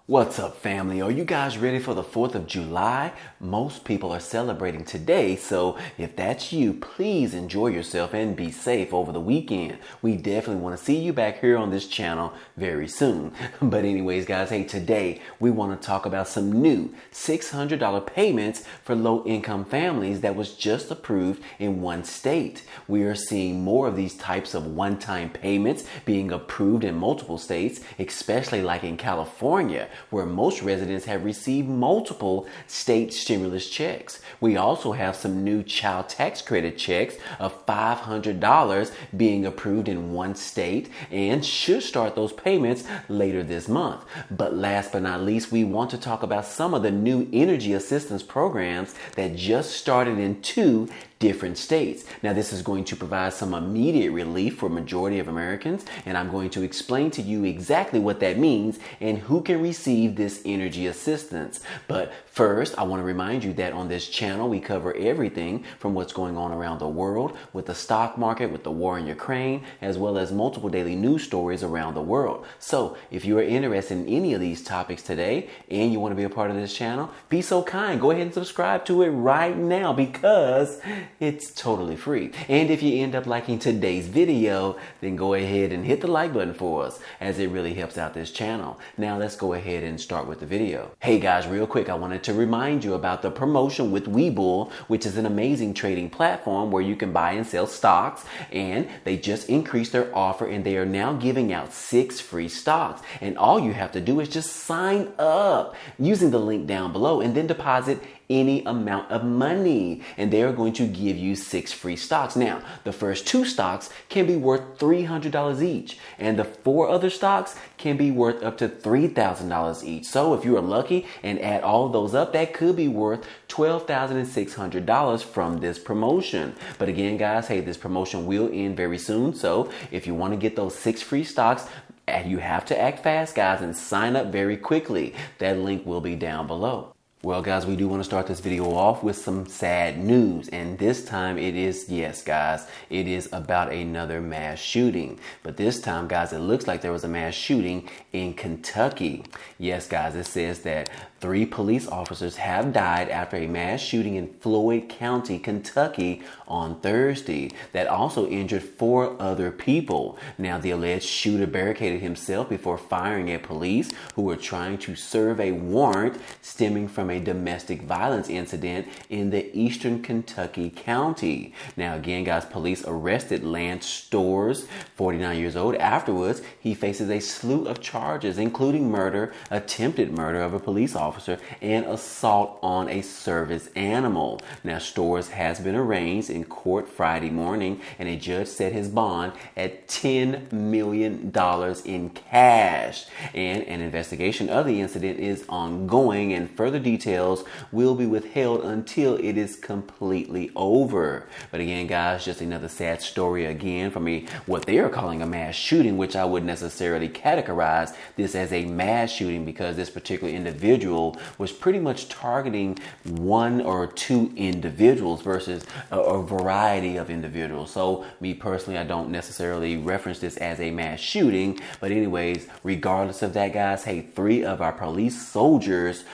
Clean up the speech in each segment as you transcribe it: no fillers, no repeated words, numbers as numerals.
What's up, family? Are you guys ready for the 4th of July? Most people are celebrating today, so if that's you, please enjoy yourself and be safe over the weekend. We definitely want to see you back here on this channel very soon. But anyways, guys, hey, today we want to talk about some new $600 payments for low-income families that was just approved in one state. We are seeing more of these types of one-time payments being approved in multiple states, especially like in California, where most residents have received multiple state stimulus checks. We also have some new child tax credit checks of $500 being approved in one state and should start those payments later this month. But last but not least, we want to talk about some of the new energy assistance programs that just started in two different states. Now, this is going to provide some immediate relief for a majority of Americans, and I'm going to explain to you exactly what that means and who can receive this energy assistance. But first, I want to remind you that on this channel, we cover everything from what's going on around the world with the stock market, with the war in Ukraine, as well as multiple daily news stories around the world. So if you are interested in any of these topics today and you want to be a part of this channel, be so kind, go ahead and subscribe to it right now because it's totally free. And if you end up liking today's video, then go ahead and hit the like button for us, as it really helps out this channel. Now let's go ahead and start with the video. Hey guys, real quick, I wanted to remind you about the promotion with Webull, which is an amazing trading platform where you can buy and sell stocks, and they just increased their offer and they are now giving out 6 free stocks. And all you have to do is just sign up using the link down below and then deposit any amount of money, and they are going to give you 6 free stocks. Now, the first 2 stocks can be worth $300 each, and the 4 other stocks can be worth up to $3,000 each. So if you are lucky and add all of those up, that could be worth $12,600 from this promotion. But again, guys, hey, this promotion will end very soon. So if you want to get those 6 free stocks, you have to act fast, guys, and sign up very quickly. That link will be down below. Well, guys, we do want to start this video off with some sad news. And this time it is, yes, guys, it is about another mass shooting. But this time, guys, it looks like there was a mass shooting in Kentucky. Yes, guys, it says that 3 police officers have died after a mass shooting in Floyd County, Kentucky on Thursday that also injured 4 other people. Now, the alleged shooter barricaded himself before firing at police who were trying to serve a warrant stemming from a domestic violence incident in the eastern Kentucky county. Now, again, guys, police arrested Lance Storrs, 49 years old. Afterwards, he faces a slew of charges, including murder, attempted murder of a police officer, and assault on a service animal. Now, Storrs has been arraigned in court Friday morning, and a judge set his bond at $10 million in cash. And an investigation of the incident is ongoing, and further details will be withheld until it is completely over. But again, guys, just another sad story again from what they are calling a mass shooting, which I wouldn't necessarily categorize this as a mass shooting because this particular individual was pretty much targeting 1 or 2 individuals versus a variety of individuals. So me personally, I don't necessarily reference this as a mass shooting. But anyways, regardless of that, guys, hey, 3 of our police soldiers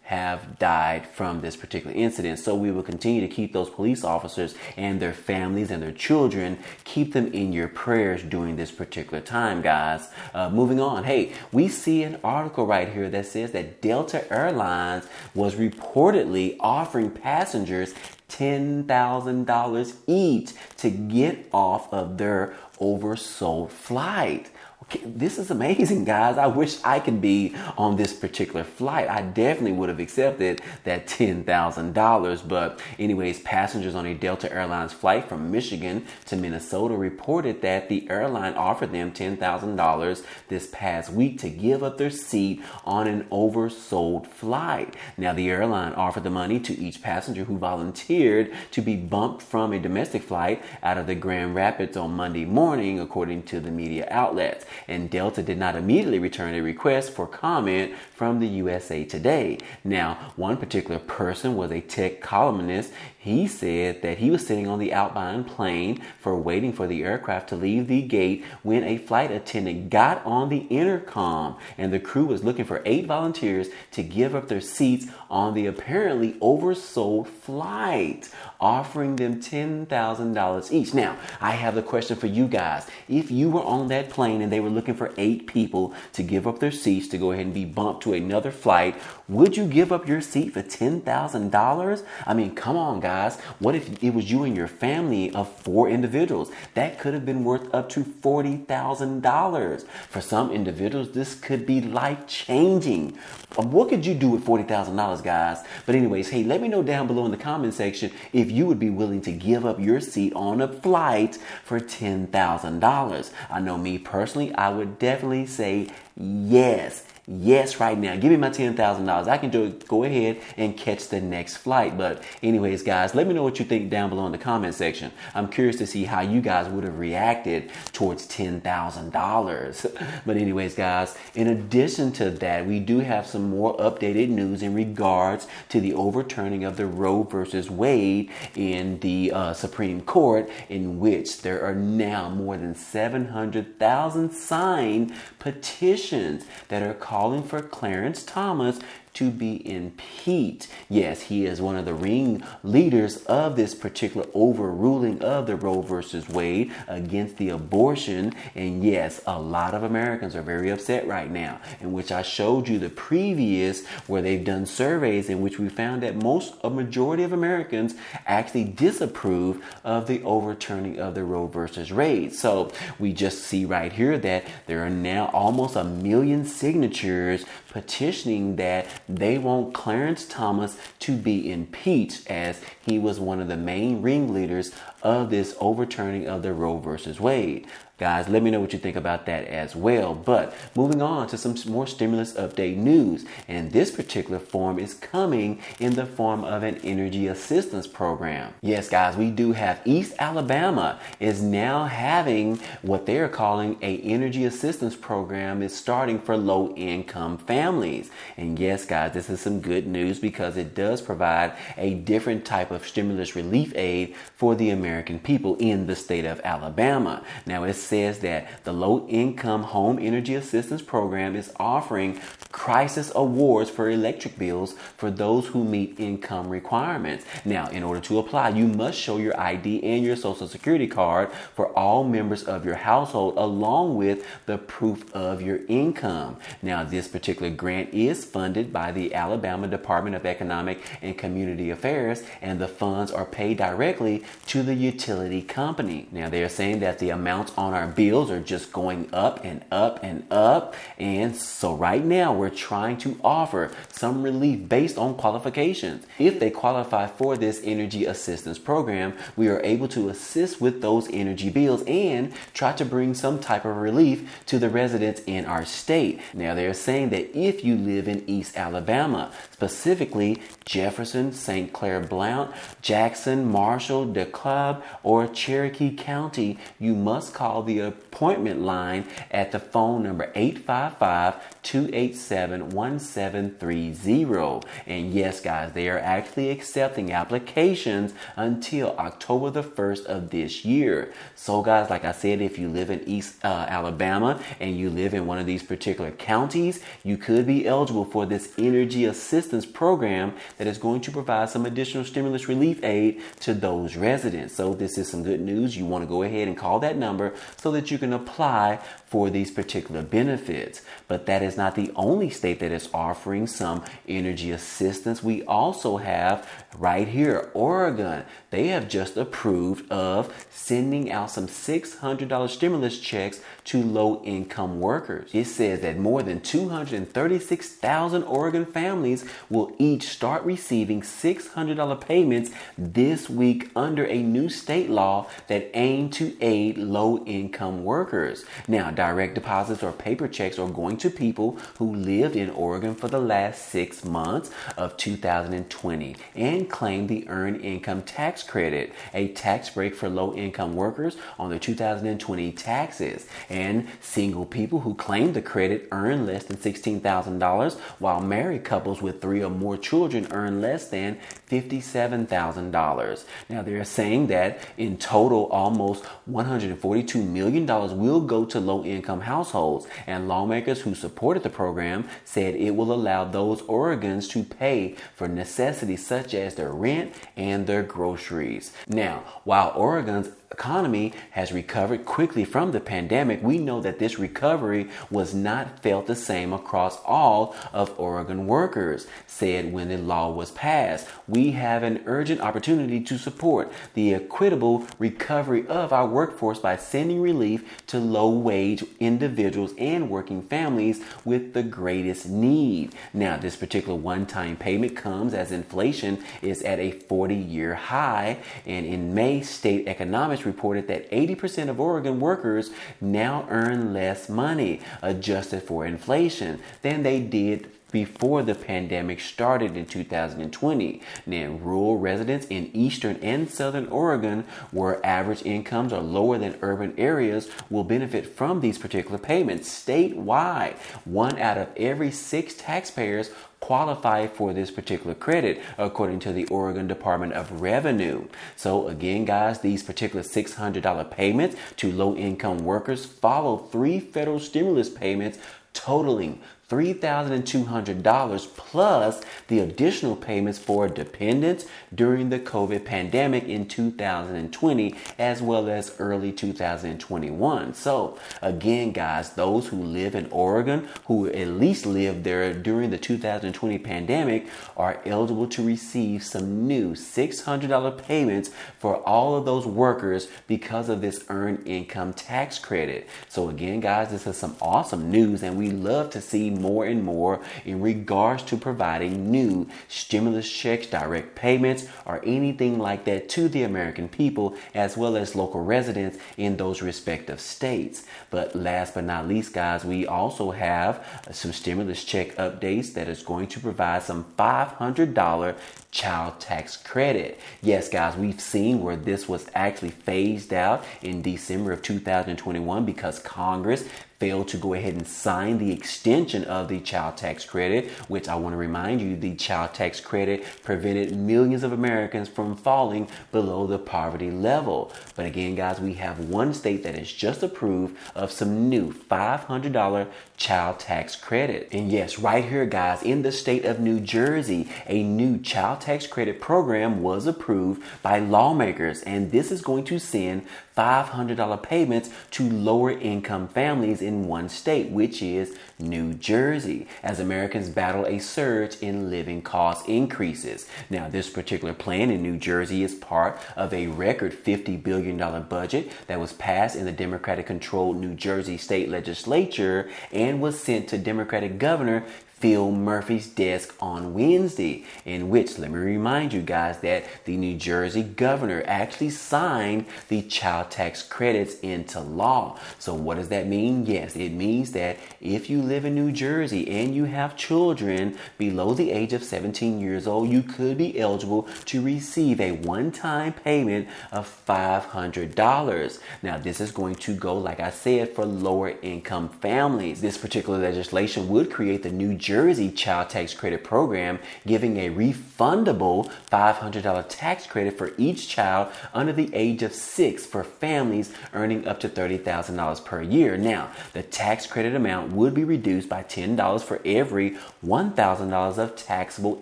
have died from this particular incident. So we will continue to keep those police officers and their families and their children, keep them in your prayers during this particular time, guys. Moving on. Hey, we see an article right here that says that Delta Airlines was reportedly offering passengers $10,000 each to get off of their oversold flight. Okay, this is amazing, guys. I wish I could be on this particular flight. I definitely would have accepted that $10,000. But anyways, passengers on a Delta Airlines flight from Michigan to Minnesota reported that the airline offered them $10,000 this past week to give up their seat on an oversold flight. Now, the airline offered the money to each passenger who volunteered to be bumped from a domestic flight out of the Grand Rapids on Monday morning, according to the media outlets. And Delta did not immediately return a request for comment from the USA Today. Now, one particular person was a tech columnist. He said that he was sitting on the outbound plane waiting for the aircraft to leave the gate when a flight attendant got on the intercom, and the crew was looking for 8 volunteers to give up their seats on the apparently oversold flight, offering them $10,000 each. Now, I have a question for you guys. If you were on that plane and they were looking for 8 people to give up their seats to go ahead and be bumped to another flight, would you give up your seat for $10,000? I mean, come on, guys. What if it was you and your family of 4 individuals? That could have been worth up to $40,000. For some individuals, this could be life-changing. What could you do with $40,000, guys? But anyways, hey, let me know down below in the comment section if you would be willing to give up your seat on a flight for $10,000. I know me personally, I would definitely say yes. Yes, right now. Give me my $10,000. I can go ahead and catch the next flight. But anyways, guys, let me know what you think down below in the comment section. I'm curious to see how you guys would have reacted towards $10,000. But anyways, guys, in addition to that, we do have some more updated news in regards to the overturning of the Roe versus Wade in the Supreme Court, in which there are now more than 700,000 signed petitions that are calling for Clarence Thomas to be impeached. Yes, he is one of the ringleaders of this particular overruling of the Roe versus Wade against the abortion. And yes, a lot of Americans are very upset right now, in which I showed you the previous where they've done surveys in which we found that a majority of Americans actually disapprove of the overturning of the Roe versus Wade. So we just see right here that there are now almost 1 million signatures petitioning that they want Clarence Thomas to be impeached, as he was one of the main ringleaders of this overturning of the Roe versus Wade. Guys, let me know what you think about that as well. But moving on to some more stimulus update news. And this particular form is coming in the form of an energy assistance program. Yes, guys, we do have East Alabama is now having what they're calling a energy assistance program is starting for low income families. And yes, guys, this is some good news because it does provide a different type of stimulus relief aid for the American people in the state of Alabama. Now, it says that the Low Income Home Energy Assistance Program is offering crisis awards for electric bills for those who meet income requirements. Now, in order to apply, you must show your ID and your Social Security card for all members of your household, along with the proof of your income. Now, this particular grant is funded by the Alabama Department of Economic and Community Affairs, and the funds are paid directly to the utility company. Now, they are saying that the amounts on our bills are just going up and up and up. And so right now we're trying to offer some relief based on qualifications. If they qualify for this energy assistance program, we are able to assist with those energy bills and try to bring some type of relief to the residents in our state. Now, they're saying that if you live in East Alabama, specifically Jefferson, St. Clair Blount, Jackson, Marshall, DeKalb, or Cherokee County, you must call the appointment line at the phone number 855-287-1730. And yes, guys, they are actually accepting applications until October the 1st of this year. So guys, like I said, if you live in East Alabama and you live in one of these particular counties, you could be eligible for this energy assistance program that is going to provide some additional stimulus relief aid to those residents. So this is some good news. You want to go ahead and call that number so that you can apply for these particular benefits. But that is not the only state that is offering some energy assistance. We also have right here, Oregon. They have just approved of sending out some $600 stimulus checks to low-income workers. It says that more than 236,000 Oregon families will each start receiving $600 payments this week under a new state law that aim to aid low-income workers. Now, direct deposits or paper checks are going to people who lived in Oregon for the last 6 months of 2020 and claim the Earned Income Tax Credit, a tax break for low-income workers on their 2020 taxes. And single people who claim the credit earn less than $16,000, while married couples with 3 or more children earn less than $57,000. Now, they're saying that in total, almost $142 million will go to low-income households, and lawmakers who supported the program said it will allow those Oregons to pay for necessities such as their rent and their groceries. Now, while Oregon's economy has recovered quickly from the pandemic, we know that this recovery was not felt the same across all of Oregon workers, said when the law was passed. We have an urgent opportunity to support the equitable recovery of our workforce by sending relief to low-wage individuals and working families with the greatest need. Now, this particular one-time payment comes as inflation is at a 40-year high, and in May, state economics reported that 80% of Oregon workers now earn less money, adjusted for inflation, than they did before the pandemic started in 2020. Now, rural residents in eastern and southern Oregon, where average incomes are lower than urban areas, will benefit from these particular payments. Statewide, 1 out of every 6 taxpayers qualify for this particular credit, according to the Oregon Department of Revenue. So again, guys, these particular $600 payments to low-income workers follow 3 federal stimulus payments totaling $3,200 plus the additional payments for dependents during the COVID pandemic in 2020 as well as early 2021. So again, guys, those who live in Oregon, who at least lived there during the 2020 pandemic, are eligible to receive some new $600 payments for all of those workers because of this Earned Income Tax Credit. So again, guys, this is some awesome news, and we love to see more and more in regards to providing new stimulus checks, direct payments, or anything like that to the American people as well as local residents in those respective states. But last but not least, guys, we also have some stimulus check updates that is going to provide some $500 child tax credit. Yes, guys, we've seen where this was actually phased out in December of 2021 because Congress failed to go ahead and sign the extension of the child tax credit, which I want to remind you, the child tax credit prevented millions of Americans from falling below the poverty level. But again, guys, we have one state that has just approved of some new $500 child tax credit. And yes, right here, guys, in the state of New Jersey, a new child tax credit program was approved by lawmakers, and this is going to send $500 payments to lower income families in one state, which is New Jersey, as Americans battle a surge in living cost increases. Now, this particular plan in New Jersey is part of a record $50 billion budget that was passed in the Democratic-controlled New Jersey state legislature and was sent to Democratic Governor Phil Murphy's desk on Wednesday, in which, let me remind you guys, that the New Jersey governor actually signed the child tax credits into law. So what does that mean? Yes, it means that if you live in New Jersey and you have children below the age of 17 years old, you could be eligible to receive a one-time payment of $500. Now, this is going to go, like I said, for lower income families. This particular legislation would create the New Jersey Child Tax Credit Program, giving a refundable $500 tax credit for each child under the age of 6 for families earning up to $30,000 per year. Now, the tax credit amount would be reduced by $10 for every $1,000 of taxable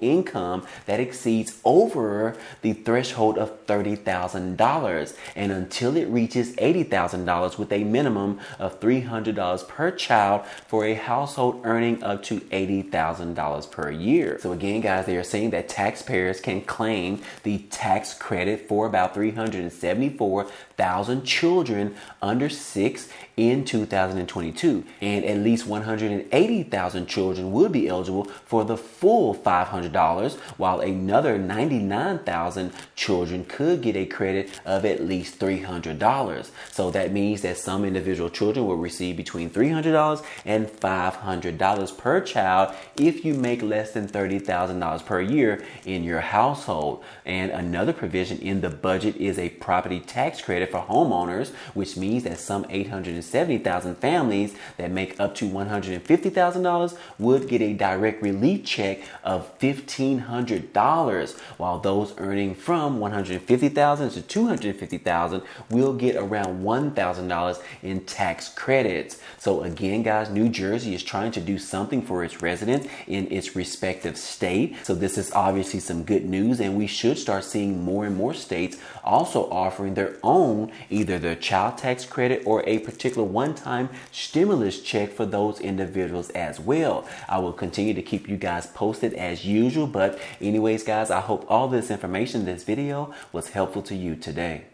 income that exceeds over the threshold of $30,000, and until it reaches $80,000 with a minimum of $300 per child for a household earning up to $80,000 per year. So again, guys, they are saying that taxpayers can claim the tax credit for about 374,000 children under 6 in 2020 2022, and at least 180,000 children would be eligible for the full $500, while another 99,000 children could get a credit of at least $300. So that means that some individual children will receive between $300 and $500 per child if you make less than $30,000 per year in your household. And another provision in the budget is a property tax credit for homeowners, which means that some 870,000 families that make up to $150,000 would get a direct relief check of $1,500, while those earning from $150,000 to $250,000 will get around $1,000 in tax credits. So again, guys, New Jersey is trying to do something for its residents in its respective state. So this is obviously some good news, and we should start seeing more and more states also offering their own, either their child tax credit or a particular one-time stimulus check for those individuals as well. I will continue to keep you guys posted as usual, but anyways, guys, I hope all this information in this video was helpful to you today.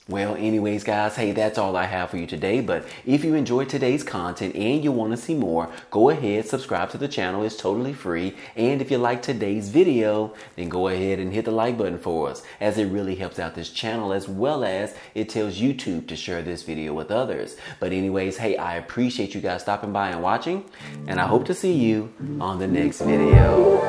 Well, anyways, guys, hey, that's all I have for you today. But if you enjoyed today's content and you want to see more, go ahead, subscribe to the channel. It's totally free. And if you like today's video, then go ahead and hit the like button for us, as it really helps out this channel, as well as it tells YouTube to share this video with others. But anyways, hey, I appreciate you guys stopping by and watching, and I hope to see you on the next video.